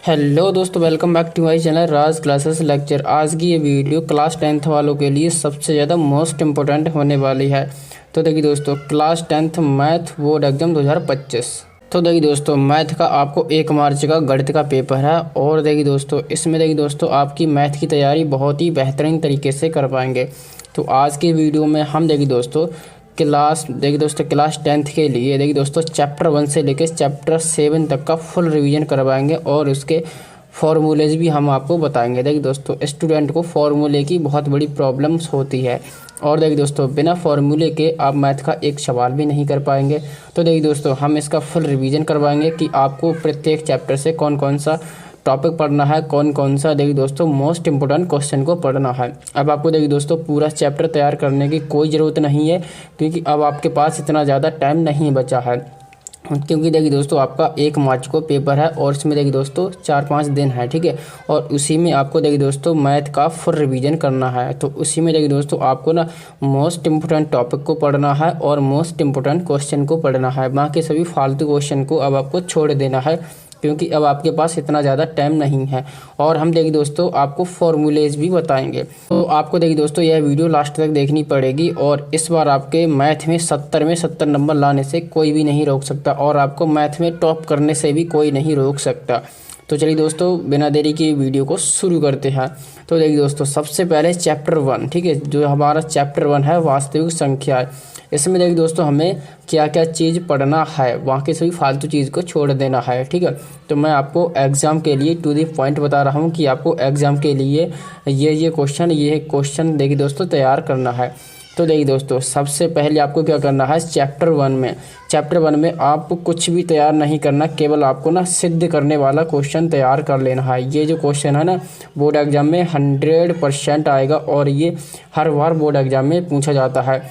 Hello दोस्तों, welcome back to my channel Raj classes lecture. आज की ये वीडियो क्लास 10th वालों के लिए सबसे ज़्यादा मोस्ट इम्पोर्टेंट होने वाली है। तो देखिए दोस्तों, class 10th math board exam 2025। तो देखिए दोस्तों, मैथ का आपको 1 मार्च का गणित का पेपर है। और देखिए दोस्तों, इसमें देखिए दोस्तों आपकी मैथ की तैयारी बहुत ही बेहतरीन तरीके से कर पाएंगे। तो आज की वीडियो में हम देखिए दोस्तों क्लास 10th के लिए देखिए दोस्तों चैप्टर 1 से लेकर चैप्टर 7 तक का फुल रिवीजन करवाएंगे और उसके फॉर्मूलेज भी हम आपको बताएंगे। देखिए दोस्तों, स्टूडेंट को फॉर्मूले की बहुत बड़ी प्रॉब्लम्स होती है और देखिए दोस्तों बिना फॉर्मूले के आप मैथ का एक सवाल भी नहीं कर पाएंगे। तो देखिए दोस्तों, हम इसका फुल रिवीजन करवाएंगे कि आपको प्रत्येक चैप्टर से कौन कौन सा टॉपिक पढ़ना है, कौन कौन सा देखिए दोस्तों मोस्ट इंपोर्टेंट क्वेश्चन को पढ़ना है। अब आपको देखिए दोस्तों पूरा चैप्टर तैयार करने की कोई ज़रूरत नहीं है, क्योंकि अब आपके पास इतना ज़्यादा टाइम नहीं बचा है। क्योंकि देखिए दोस्तों आपका 1 मार्च को पेपर है और इसमें देखिए दोस्तों 4-5 दिन है, ठीक है। और उसी में आपको देखिए दोस्तों मैथ का फुल रिवीजन करना है। तो उसी में देखिए दोस्तों आपको ना मोस्ट इम्पोर्टेंट टॉपिक को पढ़ना है और मोस्ट इम्पोर्टेंट क्वेश्चन को पढ़ना है। बाकी सभी फालतू क्वेश्चन को अब आपको छोड़ देना है, क्योंकि अब आपके पास इतना ज़्यादा टाइम नहीं है। और हम देखिए दोस्तों आपको फॉर्मूलेज भी बताएंगे। तो आपको देखिए दोस्तों यह वीडियो लास्ट तक देखनी पड़ेगी। और इस बार आपके मैथ में 70 में 70 नंबर लाने से कोई भी नहीं रोक सकता और आपको मैथ में टॉप करने से भी कोई नहीं रोक सकता। तो चलिए दोस्तों बिना देरी की वीडियो को शुरू करते हैं। तो देखिए दोस्तों सबसे पहले चैप्टर 1, ठीक है, जो हमारा चैप्टर 1 है वास्तविक संख्या। इसमें देखिए दोस्तों हमें क्या क्या चीज़ पढ़ना है, वहाँ की सभी फालतू चीज़ को छोड़ देना है, ठीक है। तो मैं आपको एग्ज़ाम के लिए टू द पॉइंट बता रहा हूँ कि आपको एग्ज़ाम के लिए ये क्वेश्चन देखिए दोस्तों तैयार करना है। तो देखिए दोस्तों सबसे पहले आपको क्या करना है, चैप्टर 1 में आप कुछ भी तैयार नहीं करना, केवल आपको ना सिद्ध करने वाला क्वेश्चन तैयार कर लेना है। ये जो क्वेश्चन है ना बोर्ड एग्जाम में 100% आएगा और ये हर बार बोर्ड एग्जाम में पूछा जाता है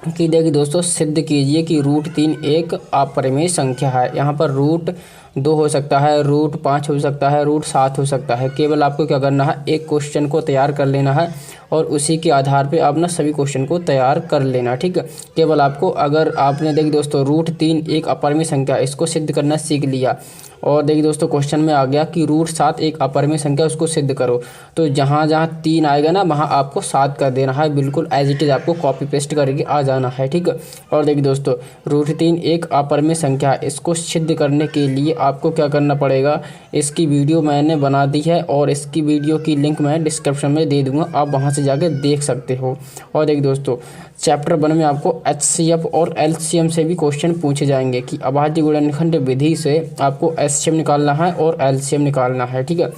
कि देखिए दोस्तों सिद्ध कीजिए कि √3 एक अपरिमेय संख्या है। यहाँ पर √2 हो सकता है, √5 हो सकता है, √7 हो सकता है। केवल आपको क्या करना है, एक क्वेश्चन को तैयार कर लेना है और उसी के आधार पे आप ना सभी क्वेश्चन को तैयार कर लेना, ठीक है। केवल आपको अगर आपने देखिए दोस्तों √3 एक अपरिमेय संख्या इसको सिद्ध करना सीख लिया और देखिए दोस्तों क्वेश्चन में आ गया कि √7 एक अपरिमेय संख्या उसको सिद्ध करो, तो जहाँ जहाँ 3 आएगा ना वहाँ आपको 7 कर देना है, बिल्कुल एज इट इज़ आपको कॉपी पेस्ट करके आ जाना है, ठीक है। और देखिए दोस्तों √3 एक अपरिमेय संख्या इसको सिद्ध करने के लिए आपको क्या करना पड़ेगा, इसकी वीडियो मैंने बना दी है और इसकी वीडियो की लिंक मैं डिस्क्रिप्शन में दे दूँगा, आप वहाँ से जाके देख सकते हो। और देखिए दोस्तों चैप्टर 1 में आपको HCF और LCM से भी क्वेश्चन पूछे जाएंगे कि अभाज्य गुणनखंड विधि से आपको HCF निकालना है और LCM निकालना है, ठीक है।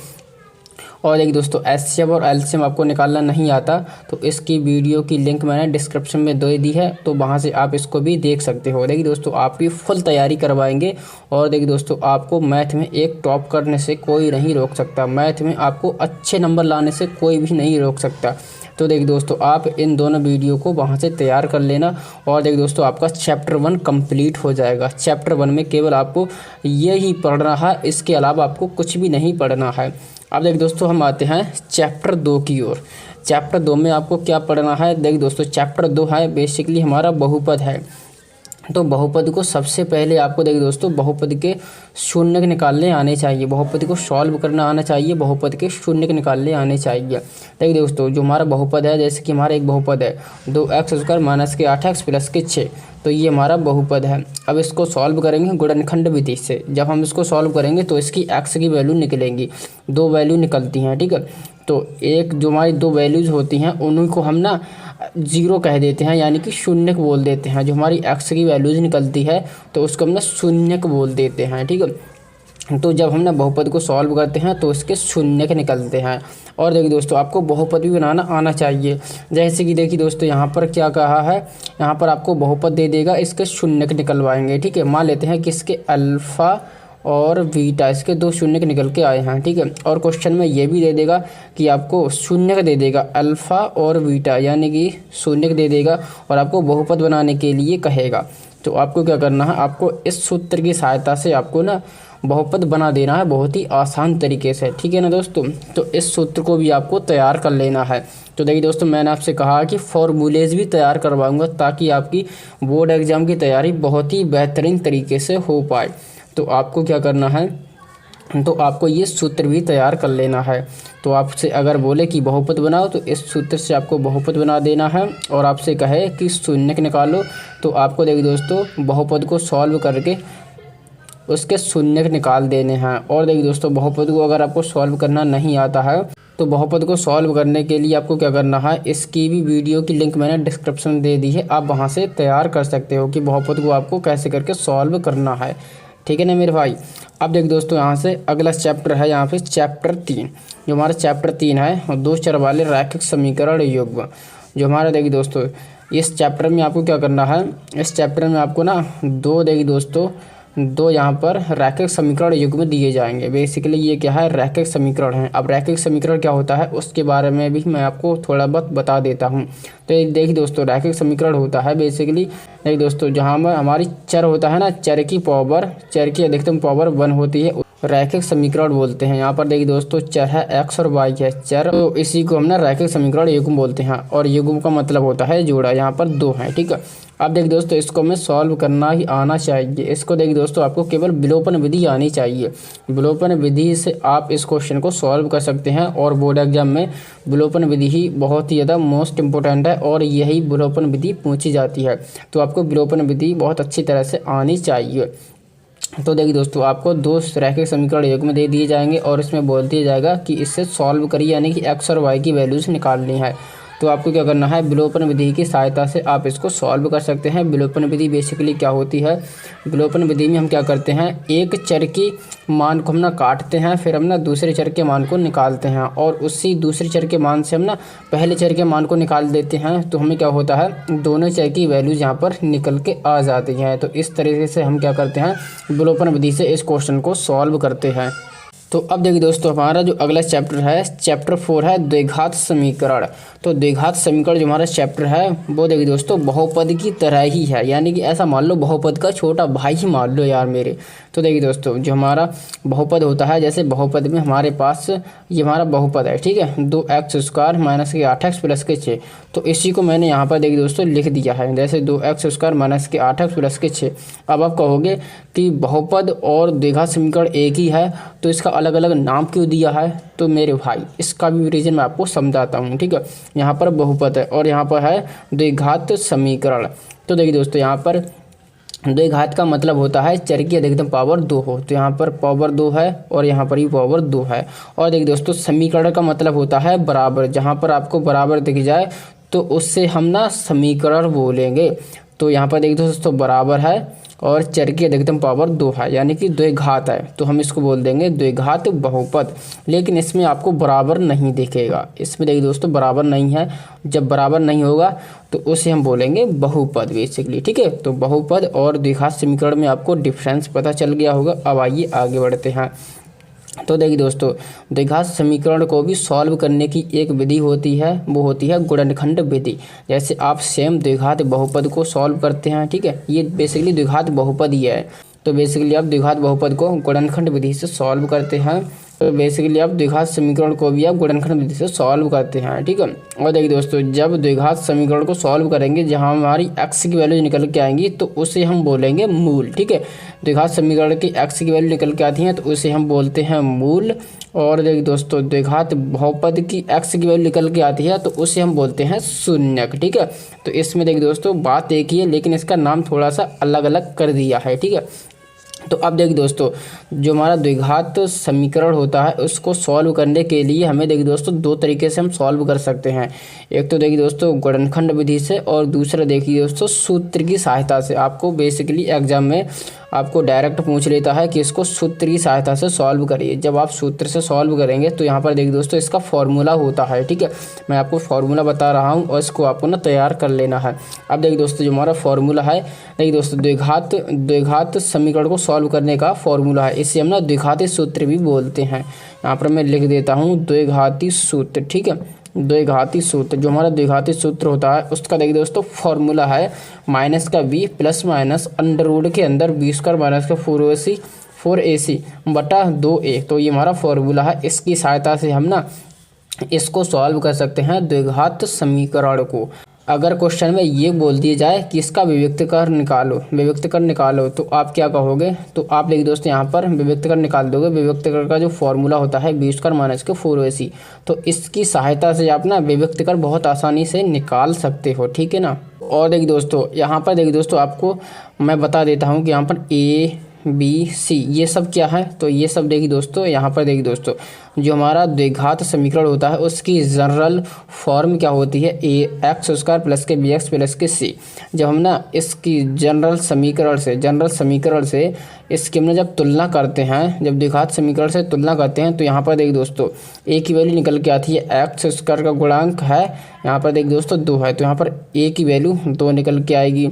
और देखिए दोस्तों HCF और LCM आपको निकालना नहीं आता तो इसकी वीडियो की लिंक मैंने डिस्क्रिप्शन में दे दी है, तो वहाँ से आप इसको भी देख सकते हो। देखिए दोस्तों आपकी फुल तैयारी करवाएंगे और देखिए दोस्तों आपको मैथ में एक टॉप करने से कोई नहीं रोक सकता, मैथ में आपको अच्छे नंबर लाने से कोई भी नहीं रोक सकता। तो देखिए दोस्तों आप इन दोनों वीडियो को वहाँ से तैयार कर लेना और देखिए दोस्तों आपका चैप्टर 1 कंप्लीट हो जाएगा। चैप्टर 1 में केवल आपको यही पढ़ना है, इसके अलावा आपको कुछ भी नहीं पढ़ना है। अब देखिए दोस्तों हम आते हैं चैप्टर 2 की ओर। चैप्टर 2 में आपको क्या पढ़ना है, देखिए दोस्तों चैप्टर 2 है बेसिकली हमारा बहुपद है। तो बहुपद को सबसे पहले आपको देखिए दोस्तों बहुपद के शून्य निकालने आने चाहिए, बहुपद को सॉल्व करना आना चाहिए, बहुपद के शून्य निकालने आने चाहिए। देखिए दोस्तों जो हमारा बहुपद है, जैसे कि हमारा एक बहुपद है 2x² - 8x + 6, तो ये हमारा बहुपद है। अब इसको सॉल्व करेंगे गुणनखंड विधि से। जब हम इसको सॉल्व करेंगे तो इसकी x की वैल्यू निकलेंगी, 2 वैल्यू निकलती हैं, ठीक है। तो एक जो हमारी 2 वैल्यूज़ होती हैं उन्हीं को हम ना 0 कह देते हैं, यानी कि शून्यक बोल देते हैं। जो हमारी x की वैल्यूज़ निकलती है तो उसको हम ना शून्यक बोल देते हैं, ठीक है। तो जब हम ना बहुपद को सॉल्व करते हैं तो इसके शून्यक निकलते हैं। और देखिए दोस्तों आपको बहुपद भी बनाना आना चाहिए, जैसे कि देखिए दोस्तों यहाँ पर क्या कहा है, यहाँ पर आपको बहुपद दे देगा, इसके शून्यक निकलवाएंगे, ठीक है। मान लेते हैं कि इसके अल्फ़ा और बीटा इसके 2 शून्यक निकल के आए हैं, ठीक है। और क्वेश्चन में ये भी दे देगा कि आपको शून्यक दे देगा अल्फ़ा और बीटा, यानी कि शून्यक दे देगा और आपको बहुपद बनाने के लिए कहेगा। तो आपको क्या करना है, आपको इस सूत्र की सहायता से आपको ना बहुपद बना देना है बहुत ही आसान तरीके से, ठीक है ना दोस्तों। तो इस सूत्र को भी आपको तैयार कर लेना है। तो देखिए दोस्तों मैंने आपसे कहा कि फॉर्मूलेज भी तैयार करवाऊंगा ताकि आपकी बोर्ड एग्जाम की तैयारी बहुत ही बेहतरीन तरीके से हो पाए। तो आपको क्या करना है, तो आपको ये सूत्र भी तैयार कर लेना है। तो आपसे अगर बोले कि बहुपद बनाओ तो इस सूत्र से आपको बहुपद बना देना है, और आपसे कहे कि शून्यक निकालो तो आपको देखिए दोस्तों बहुपद को सॉल्व करके उसके शून्यक निकाल देने हैं। और देखिए दोस्तों बहुपद को अगर आपको सॉल्व करना नहीं आता है तो बहुपद को सॉल्व करने के लिए आपको क्या करना है, इसकी भी वीडियो की लिंक मैंने डिस्क्रिप्शन दे दी है, आप वहां से तैयार कर सकते हो कि बहुपद को आपको कैसे करके सॉल्व करना है। ठीक है ना मेरे भाई। अब देख दोस्तों यहाँ से अगला चैप्टर है, यहाँ पे चैप्टर 3, जो हमारा चैप्टर 3 है, दो चर वाले रैखिक समीकरण युग्म। जो हमारा देखिए दोस्तों इस चैप्टर में आपको क्या करना है, इस चैप्टर में आपको ना दो देखिए दोस्तों दो यहाँ पर रैखिक समीकरण युग्म दिए जाएंगे। बेसिकली ये क्या है, रैखिक समीकरण है। अब रैखिक समीकरण क्या होता है उसके बारे में भी मैं आपको थोड़ा बहुत बता देता हूँ। तो देखिए दोस्तों रैखिक समीकरण होता है बेसिकली देखिए दोस्तों जहाँ में हमारी चर होता है ना, चर की अधिकतम पावर 1 होती है, रैखिक समीकरण बोलते हैं। यहाँ पर देखिए दोस्तों चर है x और y है चर, तो इसी को हम ना रैखिक समीकरण युग्म बोलते हैं। और युग्म का मतलब होता है जोड़ा, यहाँ पर 2 है। ठीक है। अब देखिए दोस्तों इसको हमें सॉल्व करना ही आना चाहिए। इसको देखिए दोस्तों आपको केवल विलोपन विधि आनी चाहिए। विलोपन विधि से आप इस क्वेश्चन को सॉल्व कर सकते हैं, और बोर्ड एग्जाम में विलोपन विधि ही बहुत ही ज़्यादा मोस्ट इंपॉर्टेंट है, और यही विलोपन विधि पूछी जाती है। तो आपको विलोपन विधि बहुत अच्छी तरह से आनी चाहिए। तो देखिए दोस्तों आपको दो रैखिक समीकरण युग्म दे दिए जाएंगे, और इसमें बोल दिया जाएगा कि इससे सॉल्व करिए, यानी कि x और y की वैल्यूज निकालनी है। तो आपको क्या करना है, विलोपन विधि की सहायता से आप इसको सॉल्व कर सकते हैं। विलोपन विधि बेसिकली क्या होती है, विलोपन विधि में हम क्या करते हैं, एक चर की मान को हम ना काटते हैं, फिर हम ना दूसरे चर के मान को निकालते हैं, और उसी दूसरे चर के मान से हम ना पहले चर के मान को निकाल देते हैं। तो हमें क्या होता है, दोनों चर की वैल्यूज यहाँ पर निकल के आ जाती हैं। तो इस तरीके से हम क्या करते हैं, विलोपन विधि से इस क्वेश्चन को सॉल्व करते हैं। तो अब देखिए दोस्तों हमारा जो अगला चैप्टर है, चैप्टर 4 है द्विघात समीकरण। तो द्विघात समीकरण जो हमारा चैप्टर है वो देखिए दोस्तों बहुपद की तरह ही है, यानी कि ऐसा मान लो बहुपद का छोटा भाई ही मान लो यार मेरे। तो देखिए दोस्तों जो हमारा बहुपद होता है, जैसे बहुपद में हमारे पास ये हमारा बहुपद है, ठीक है, 2x² माइनस के 8x प्लस के 6। तो इसी को मैंने यहाँ पर देखिए दोस्तों लिख दिया है, जैसे 2x² माइनस के 8x प्लस के 6। अब आप कहोगे कि बहुपद और द्विघात समीकरण एक ही है, तो इसका अलग अलग नाम क्यों दिया है। तो मेरे भाई इसका भी रीजन मैं आपको समझाता हूँ। ठीक है, यहाँ पर बहुपद है और यहाँ पर है द्विघात समीकरण। तो देखिए दोस्तों यहाँ पर द्विघात का मतलब होता है चर की अधिकतम पावर 2 हो। तो यहाँ पर पावर 2 है और यहाँ पर भी पावर 2 है। और देखिए दोस्तों समीकरण का मतलब होता है बराबर, जहाँ पर आपको बराबर दिख जाए तो उससे हम ना समीकरण बोलेंगे। तो यहाँ पर देखिए दोस्तों बराबर है और चर की अधिकतम पावर 2 है, यानी कि द्विघात है, तो हम इसको बोल देंगे द्विघात बहुपद। लेकिन इसमें आपको बराबर नहीं दिखेगा, इसमें देखिए दोस्तों बराबर नहीं है। जब बराबर नहीं होगा तो उसे हम बोलेंगे बहुपद बेसिकली। ठीक है, तो बहुपद और द्विघात समीकरण में आपको डिफरेंस पता चल गया होगा। अब आइए आगे बढ़ते हैं। तो देखिए दोस्तों द्विघात समीकरण को भी सॉल्व करने की एक विधि होती है, वो होती है गुणनखंड विधि। जैसे आप सेम द्विघात बहुपद को सॉल्व करते हैं, ठीक है, ये बेसिकली द्विघात बहुपद ही है। तो बेसिकली आप द्विघात बहुपद को गुणनखंड विधि से सॉल्व करते हैं। तो बेसिकली आप द्विघात समीकरण को भी आप गुणनखंड विधि से सॉल्व करते हैं। ठीक है, और देखिए दोस्तों जब द्विघात समीकरण को सॉल्व करेंगे, जहां हमारी x की वैल्यू निकल के आएंगी तो उसे हम बोलेंगे मूल। ठीक है, द्विघात समीकरण की x की वैल्यू निकल के आती है तो उसे हम बोलते हैं मूल। और देखिए दोस्तों द्विघात बहुपद की x की वैल्यू निकल के आती है तो उसे हम बोलते हैं शून्यक। ठीक है, तो इसमें देखिए दोस्तों बात एक ही है, लेकिन इसका नाम थोड़ा सा अलग अलग कर दिया है। ठीक है, तो अब देखिए दोस्तों जो हमारा द्विघात समीकरण होता है उसको सॉल्व करने के लिए हमें देखिए दोस्तों दो तरीके से हम सॉल्व कर सकते हैं। एक तो देखिए दोस्तों गुणनखंड विधि से, और दूसरा देखिए दोस्तों सूत्र की सहायता से। आपको बेसिकली एग्जाम में आपको डायरेक्ट पूछ लेता है कि इसको सूत्र की सहायता से सॉल्व करिए। जब आप सूत्र से सॉल्व करेंगे तो यहाँ पर देखिए दोस्तों इसका फॉर्मूला होता है। ठीक है, मैं आपको फॉर्मूला बता रहा हूँ और इसको आपको ना तैयार कर लेना है। अब देखिए दोस्तों जो हमारा फॉर्मूला है, देखिए दोस्तों द्विघात समीकरण को सॉल्व करने का फॉर्मूला है, इसे हम ना द्विघाती सूत्र भी बोलते हैं। यहाँ पर मैं लिख देता हूँ द्विघाती सूत्र। ठीक है, द्विघाती सूत्र, जो हमारा द्विघाती सूत्र होता है उसका देखिए दोस्तों फॉर्मूला है माइनस का b plus minus under root के अंदर b² माइनस का 4ac बटा 2a। तो ये हमारा फॉर्मूला है, इसकी सहायता से हम ना इसको सॉल्व कर सकते हैं द्विघात समीकरण को। अगर क्वेश्चन में ये बोल दिया जाए कि इसका विविक्तकर निकालो तो आप क्या कहोगे? तो आप देखिए दोस्तों यहाँ पर विविक्तकर निकाल दोगे। विविक्तकर का जो फॉर्मूला होता है b² माइनस के 4ac, तो इसकी सहायता से आप ना विविक्तकर बहुत आसानी से निकाल सकते हो, ठीक है ना। और देखिए दोस्तों यहाँ पर देखिए दोस्तों आपको मैं बता देता हूँ कि यहाँ पर ABC ये सब क्या है। तो ये सब देखिए दोस्तों यहाँ पर देखिए दोस्तों जो हमारा द्विघात समीकरण होता है उसकी जनरल फॉर्म क्या होती है? ax² प्लस के bx प्लस के c। जब हम ना इसकी जनरल समीकरण से इसकी हम जब तुलना करते हैं, जब द्विघात समीकरण से तुलना करते हैं तो यहाँ पर देखिए दोस्तों a की वैल्यू निकल के आती है। x² का गुणांक है यहाँ पर देखिए दोस्तों 2 है, तो यहाँ पर a की वैल्यू 2 निकल के आएगी।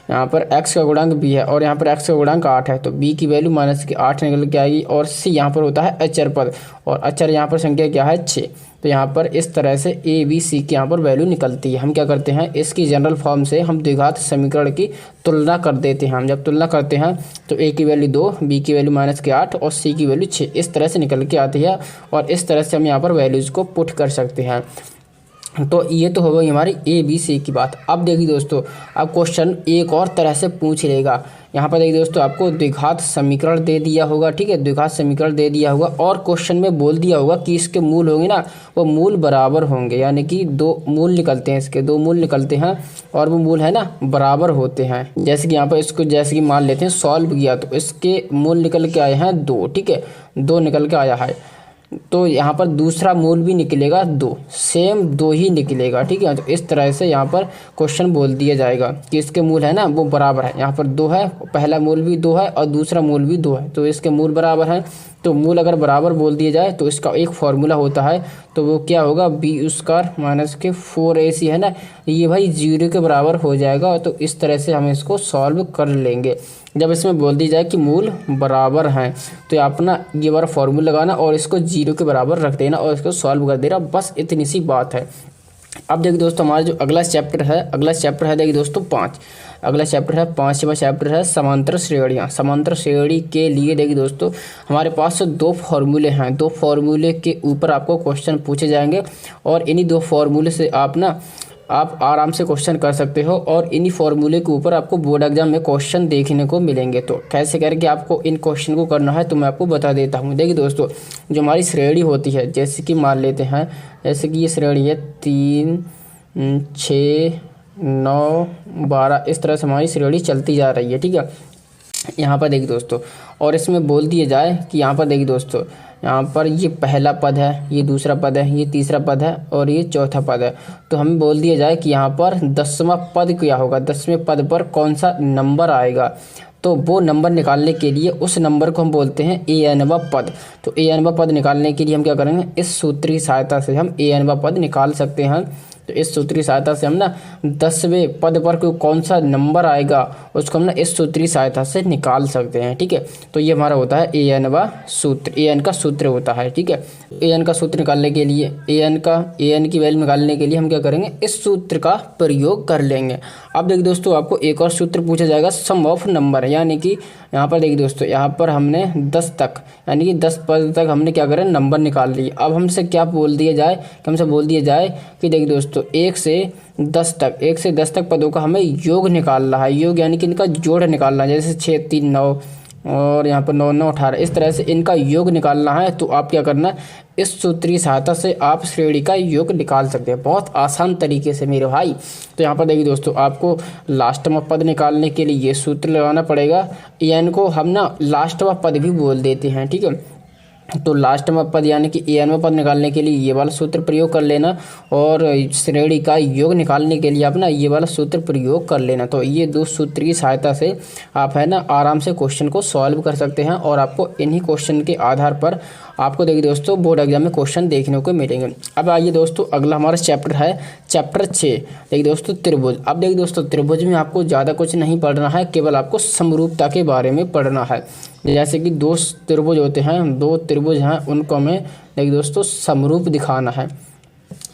यहाँ पर x का गुणांक b है और यहाँ पर x का गुणांक 8 है, तो b की वैल्यू माइनस की 8 निकल के आएगी। और c यहाँ पर होता है अचर पद, और अचर यहाँ पर संख्या क्या है? 6। तो यहाँ पर इस तरह से a b c की यहाँ पर वैल्यू निकलती है। हम क्या करते हैं, इसकी जनरल फॉर्म से हम द्विघात समीकरण की तुलना कर देते हैं। हम जब तुलना करते हैं तो a की वैल्यू 2, b की वैल्यू माइनस की 8 और c की वैल्यू 6 इस तरह से निकल के आती है, और इस तरह से हम यहाँ पर वैल्यूज़ को पुट कर सकते हैं। तो ये तो हो गई हमारी ABC की बात। अब देखिए दोस्तों अब क्वेश्चन एक और तरह से पूछ लेगा। यहाँ पर देखिए दोस्तों आपको द्विघात समीकरण दे दिया होगा, ठीक है, द्विघात समीकरण दे दिया होगा और क्वेश्चन में बोल दिया होगा कि इसके मूल होंगे ना वो मूल बराबर होंगे, यानी कि 2 मूल निकलते हैं, इसके 2 मूल निकलते हैं और वो मूल है ना बराबर होते हैं। जैसे कि यहाँ पर इसको जैसे कि मान लेते हैं सॉल्व किया तो इसके मूल निकल के आए हैं 2, ठीक है, 2 निकल के आया है। तो यहाँ पर दूसरा मूल भी निकलेगा 2, सेम 2 ही निकलेगा, ठीक है। तो इस तरह से यहाँ पर क्वेश्चन बोल दिया जाएगा कि इसके मूल है ना वो बराबर है। यहाँ पर 2 है, पहला मूल भी 2 है और दूसरा मूल भी 2 है, तो इसके मूल बराबर हैं। तो मूल अगर बराबर बोल दिया जाए तो इसका एक फॉर्मूला होता है, तो वो क्या होगा? b² माइनस के 4ac है ना, ये भाई 0 के बराबर हो जाएगा। तो इस तरह से हम इसको सॉल्व कर लेंगे। जब इसमें बोल दी जाए कि मूल बराबर हैं तो आप ना ये वाला फॉर्मूला लगाना और इसको 0 के बराबर रख देना और इसको सॉल्व कर देना, बस इतनी सी बात है। अब देखिए दोस्तों हमारा जो अगला चैप्टर है देखिए दोस्तों 5। अगला चैप्टर है 5वां चैप्टर है समांतर श्रेणियाँ। समांतर श्रेणी के लिए देखिए दोस्तों हमारे पास 2 फॉर्मूले हैं। 2 फॉर्मूले के ऊपर आपको क्वेश्चन पूछे जाएंगे और इन्हीं 2 फॉर्मूले से आप आराम से क्वेश्चन कर सकते हो और इन्हीं फॉर्मूले के ऊपर आपको बोर्ड एग्जाम में क्वेश्चन देखने को मिलेंगे। तो कैसे करके आपको इन क्वेश्चन को करना है तो मैं आपको बता देता हूँ। देखिए दोस्तों जो हमारी श्रेणी होती है, जैसे कि मान लेते हैं जैसे कि ये श्रेणी है 3, 6, 9, 12 इस तरह से हमारी श्रेणी चलती जा रही है, ठीक है। यहाँ पर देखिए दोस्तों और इसमें बोल दिया जाए कि यहाँ पर देखिए दोस्तों यहाँ पर ये पहला पद है, ये दूसरा पद है, ये तीसरा पद है और ये चौथा पद है। तो हमें बोल दिया जाए कि यहाँ पर 10वां पद क्या होगा, 10वें पद पर कौन सा नंबर आएगा। तो वो नंबर निकालने के लिए उस नंबर को हम बोलते हैं anवां पद। तो anवां पद निकालने के लिए हम क्या करेंगे, इस सूत्र की सहायता से हम anवां पद निकाल सकते हैं। तो इस सूत्र की सहायता से हम ना 10वें पद पर कोई कौन सा नंबर आएगा उसको हम ना इस सूत्र की सहायता से निकाल सकते हैं, ठीक है। तो ये हमारा होता है anवां सूत्र, an का सूत्र होता है, ठीक है। an का सूत्र निकालने के लिए an की वैल्यू निकालने के लिए हम क्या करेंगे, इस सूत्र का प्रयोग कर लेंगे। अब देखिए दोस्तों आपको एक और सूत्र पूछा जाएगा सम ऑफ नंबर, यानी कि यहाँ पर देखिए दोस्तों यहाँ पर हमने 10 तक यानी कि 10 पद तक हमने क्या करें नंबर निकाल लिए। अब हमसे क्या बोल दिया जाए कि हमसे बोल दिया जाए कि देखिए दोस्तों 1 से 10 तक पदों का हमें योग निकालना है। योग यानी कि इनका जोड़ निकालना है, जैसे 6, 3, 9 और यहाँ पर 9, 9, 18 इस तरह से इनका योग निकालना है। तो आप क्या करना है, इस सूत्र की सहायता से आप श्रेणी का योग निकाल सकते हैं बहुत आसान तरीके से मेरे भाई। तो यहाँ पर देखिए दोस्तों आपको लास्टवां पद निकालने के लिए ये सूत्र लगाना पड़ेगा। एन को हम ना लास्टवां पद भी बोल देते हैं, ठीक है। तो लास्टवां पद यानी कि एनवां पद निकालने के लिए ये वाला सूत्र प्रयोग कर लेना और श्रेणी का योग निकालने के लिए आप ना ये वाला सूत्र प्रयोग कर लेना। तो ये 2 सूत्र की सहायता से आप है ना आराम से क्वेश्चन को सॉल्व कर सकते हैं और आपको इन्हीं क्वेश्चन के आधार पर आपको देखिए दोस्तों बोर्ड एग्जाम में क्वेश्चन देखने को मिलेंगे। अब आइए दोस्तों अगला हमारा चैप्टर है चैप्टर 6। देखिए दोस्तों त्रिभुज। अब देखिए दोस्तों त्रिभुज में आपको ज़्यादा कुछ नहीं पढ़ना है, केवल आपको समरूपता के बारे में पढ़ना है। जैसे कि 2 त्रिभुज होते हैं, 2 त्रिभुज हैं, उनको हमें देखिए दोस्तों समरूप दिखाना है।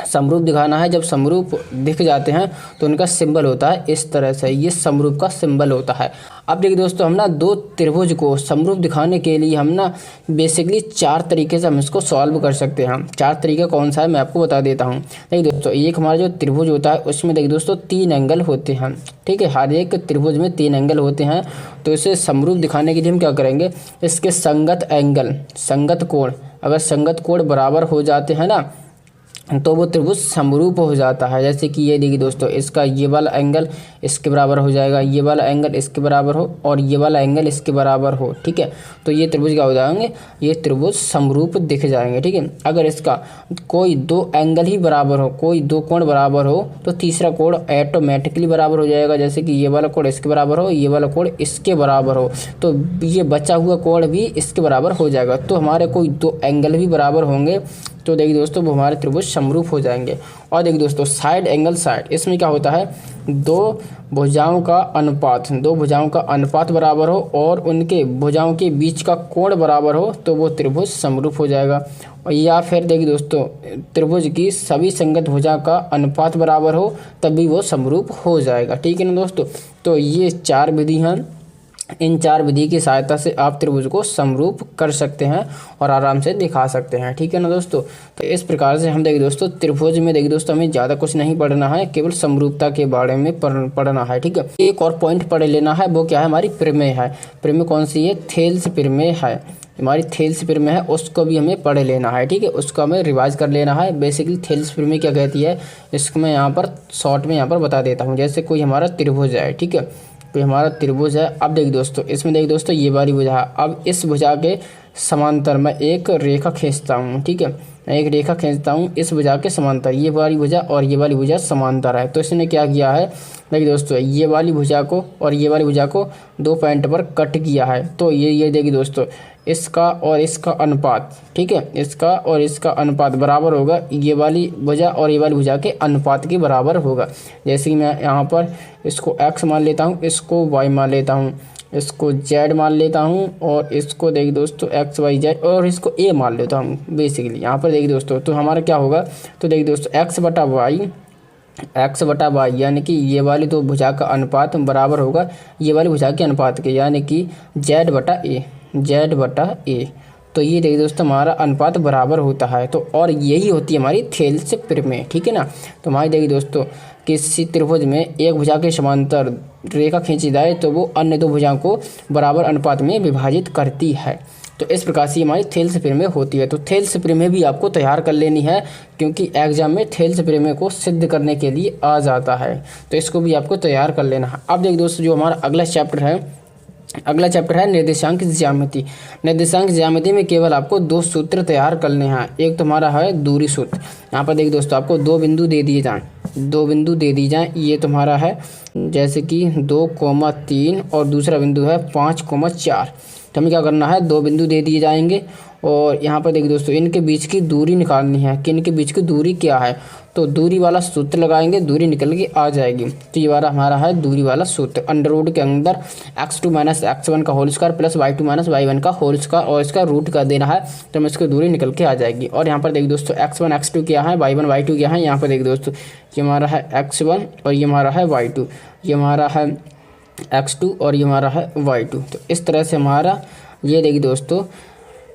समरूप दिखाना है, जब समरूप दिख जाते हैं तो उनका सिंबल होता है इस तरह से, ये समरूप का सिंबल होता है। अब देखिए दोस्तों, हम ना दो त्रिभुज को समरूप दिखाने के लिए हम ना बेसिकली 4 तरीके से हम इसको सॉल्व कर सकते हैं। 4 तरीका कौन सा है मैं आपको बता देता हूँ। देखिए दोस्तों, एक हमारा जो त्रिभुज होता है उसमें देखिए दोस्तों 3 एंगल होते हैं। ठीक है, हर एक त्रिभुज में 3 एंगल होते हैं। तो इसे समरूप दिखाने के लिए हम क्या करेंगे, इसके संगत एंगल, संगत कोण, अगर संगत कोण बराबर हो जाते हैं ना तो वो त्रिभुज समरूप हो जाता है। जैसे कि ये देखिए दोस्तों, इसका ये वाला एंगल इसके बराबर हो जाएगा, ये वाला एंगल इसके बराबर हो और ये वाला एंगल इसके बराबर हो। ठीक है, तो ये त्रिभुज क्या हो जाएंगे, ये त्रिभुज समरूप दिख जाएंगे। ठीक है, अगर इसका कोई 2 एंगल ही बराबर हो, कोई 2 कोण बराबर हो तो तीसरा कोण ऑटोमेटिकली बराबर हो जाएगा। जैसे कि ये वाला कोण इसके बराबर हो, ये वाला कोण इसके बराबर हो, तो ये बचा हुआ कोण भी इसके बराबर हो जाएगा। तो हमारे कोई 2 एंगल भी बराबर होंगे तो देखिए दोस्तों वो हमारे त्रिभुज समरूप हो जाएंगे। और देखिए दोस्तों, साइड एंगल साइड, इसमें क्या होता है, 2 भुजाओं का अनुपात, 2 भुजाओं का अनुपात बराबर हो और उनके भुजाओं के बीच का कोण बराबर हो तो वो त्रिभुज समरूप हो जाएगा। और या फिर देखिए दोस्तों, त्रिभुज की सभी संगत भुजा का अनुपात बराबर हो तभी वो समरूप हो जाएगा। ठीक है ना दोस्तों, तो ये 4 विधि हैं। इन 4 विधि की सहायता से आप त्रिभुज को समरूप कर सकते हैं और आराम से दिखा सकते हैं। ठीक है ना दोस्तों, तो इस प्रकार से हम देखिए दोस्तों त्रिभुज में देखिए दोस्तों हमें ज़्यादा कुछ नहीं पढ़ना है, केवल समरूपता के बारे में पढ़ना है। ठीक है, एक और पॉइंट पढ़ लेना है, वो क्या है, हमारी प्रमेय है। प्रमेय कौन सी है, थेल्स प्रमेय है, हमारी थेल्स प्रमेय है, उसको भी हमें पढ़ लेना है। ठीक है, उसको हमें रिवाइज कर लेना है। बेसिकली थेल्स प्रमेय क्या कहती है, इसको मैं यहाँ पर शॉर्ट में यहाँ पर बता देता हूँ। जैसे कोई हमारा त्रिभुज है, ठीक है, कोई हमारा त्रिभुज है। अब देखिए दोस्तों, इसमें देखिए दोस्तों ये वाली भुजा है। अब इस भुजा के समांतर मैं एक रेखा खींचता हूँ। ठीक है, मैं एक रेखा खींचता हूँ इस भुजा के समांतर, ये वाली भुजा और ये वाली भुजा समांतर है। तो इसने क्या किया है, देखिए दोस्तों ये वाली भुजा को और ये वाली भुजा को 2 पॉइंट पर कट किया है। तो ये देखिए दोस्तों, इसका और इसका अनुपात, ठीक है, इसका और इसका अनुपात बराबर होगा ये वाली भुजा और ये वाली भुजा के अनुपात के बराबर होगा। जैसे कि मैं यहाँ पर इसको x मान लेता हूँ, इसको y मान लेता हूँ, इसको z मान लेता हूँ और इसको देखिए दोस्तों x y z और इसको a मान लेता हूँ। बेसिकली यहाँ पर देखिए दोस्तों, तो हमारा क्या होगा, तो देखिए दोस्तों x बटा वाई यानी कि ये वाली 2 भुजा का अनुपात बराबर होगा ये वाली भुजा के अनुपात के, यानी कि z बटा a। तो ये देखिए दोस्तों हमारा अनुपात बराबर होता है। तो और यही होती है हमारी थेल्स प्रमेय। ठीक है ना, तो हमारी देखिए दोस्तों किसी त्रिभुज में एक भुजा के समांतर रेखा खींची जाए तो वो अन्य 2 भुजाओं को बराबर अनुपात में विभाजित करती है। तो इस प्रकार से हमारी थेल्स प्रमेय होती है। तो थेल्स प्रमेय भी आपको तैयार कर लेनी है, क्योंकि एग्जाम में थेल्स प्रमेय को सिद्ध करने के लिए आ जाता है। तो इसको भी आपको तैयार कर लेना है। अब देखिए दोस्तों, जो हमारा अगला चैप्टर है निर्देशांक ज्यामिति। निर्देशांक ज्यामिति में केवल आपको 2 सूत्र तैयार करने हैं। एक तो हमारा है दूरी सूत्र। यहाँ पर देखिए दोस्तों आपको 2 बिंदु दे दिए जाएं, ये तुम्हारा है जैसे कि 2,3 और दूसरा बिंदु है 5,4। तो हमें क्या करना है, 2 बिंदु दे दिए जाएंगे और यहाँ पर देखिए दोस्तों इनके बीच की दूरी निकालनी है कि इनके बीच की दूरी क्या है। तो दूरी वाला सूत्र लगाएंगे, दूरी निकल के आ जाएगी। तो ये वाला हमारा है दूरी वाला सूत्र। अंडर रूट के अंदर x2 माइनस x1 का whole square plus y2 minus y1 का होल स्क्वायर और इसका रूट कर देना है, तो इसकी दूरी निकल के आ जाएगी। और यहाँ पर देखिए दोस्तों x1 x2 क्या है, y1 y2 क्या है। यहाँ पर देखिए दोस्तों ये हमारा है x1 और ये हमारा है y2, ये हमारा है x2 और ये हमारा है y2। तो इस तरह से हमारा ये देखिए दोस्तों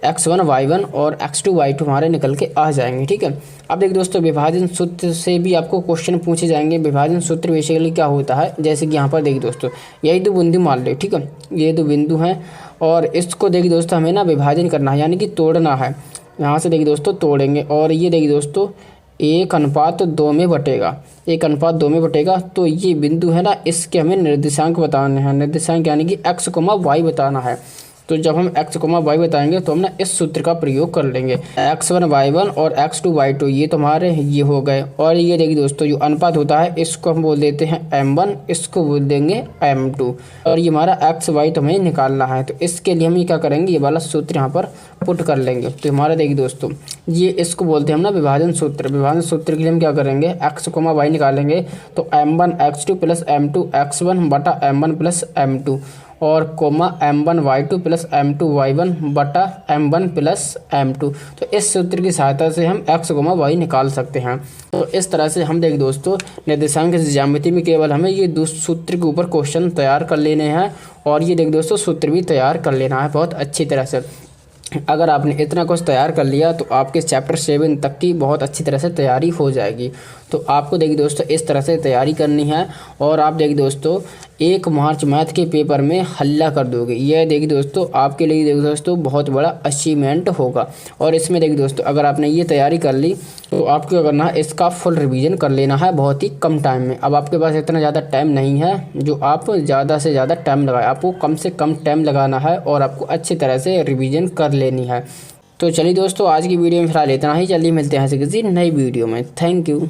x1 y1 और x2 y2 हमारे निकल के आ जाएंगे। ठीक है, अब देखिए दोस्तों विभाजन सूत्र से भी आपको क्वेश्चन पूछे जाएंगे। विभाजन सूत्र बेसिकली क्या होता है, जैसे कि यहाँ पर देखिए दोस्तों यही 2 बिंदु मान लो, ठीक है, ये 2 बिंदु हैं और इसको देखिए दोस्तों हमें ना विभाजन करना है, यानी कि तोड़ना है। यहाँ से देखिए दोस्तों तोड़ेंगे और ये देखिए दोस्तों 1:2 में बटेगा, 1:2 में बटेगा। तो ये बिंदु है ना, इसके हमें निर्देशांक बताने हैं। निर्देशांक यानी कि x, y बताना है। तो जब हम x, y बताएंगे तो हम ना इस सूत्र का प्रयोग कर लेंगे। x1 y1 और x2 y2 ये तुम्हारे ये हो गए। और ये देखिए दोस्तों जो अनुपात होता है इसको हम बोल देते हैं m1, इसको बोल देंगे m2। और ये हमारा x y तो हमें निकालना है। तो इसके लिए हम ये क्या करेंगे, ये वाला सूत्र यहाँ पर पुट कर लेंगे। तो हमारा देखिए दोस्तों ये इसको बोलते हैं हम ना विभाजन सूत्र। विभाजन सूत्र के लिए हम क्या करेंगे, x, y निकालेंगे तो m1 x2 plus m2 x1 बटा m1 प्लस m2। और कोमा m1y2 प्लस m2y1 बटा m1 प्लस m2। तो इस सूत्र की सहायता से हम x, y निकाल सकते हैं। तो इस तरह से हम देखिए दोस्तों निर्देशांक ज्यामिति में केवल हमें ये दो सूत्र के ऊपर क्वेश्चन तैयार कर लेने हैं और ये देखिए दोस्तों सूत्र भी तैयार कर लेना है बहुत अच्छी तरह से। अगर आपने इतना कुछ तैयार कर लिया तो आपके चैप्टर 7 तक की बहुत अच्छी तरह से तैयारी हो जाएगी। तो आपको देखिए दोस्तों इस तरह से तैयारी करनी है और आप देखिए दोस्तों 1 मार्च मैथ के पेपर में हल्ला कर दोगे। यह देखिए दोस्तों आपके लिए देखिए दोस्तों बहुत बड़ा अचीवमेंट होगा। और इसमें देखिए दोस्तों अगर आपने ये तैयारी कर ली तो आपको क्या करना है, इसका फुल रिवीजन कर लेना है बहुत ही कम टाइम में। अब आपके पास इतना ज़्यादा टाइम नहीं है जो आप ज़्यादा से ज़्यादा टाइम लगाए, आपको कम से कम टाइम लगाना है और आपको अच्छी तरह से रिवीजन कर लेनी है। तो चलिए दोस्तों आज की वीडियो में फिलहाल इतना ही, चलिए मिलते हैं किसी नई वीडियो में। Thank you.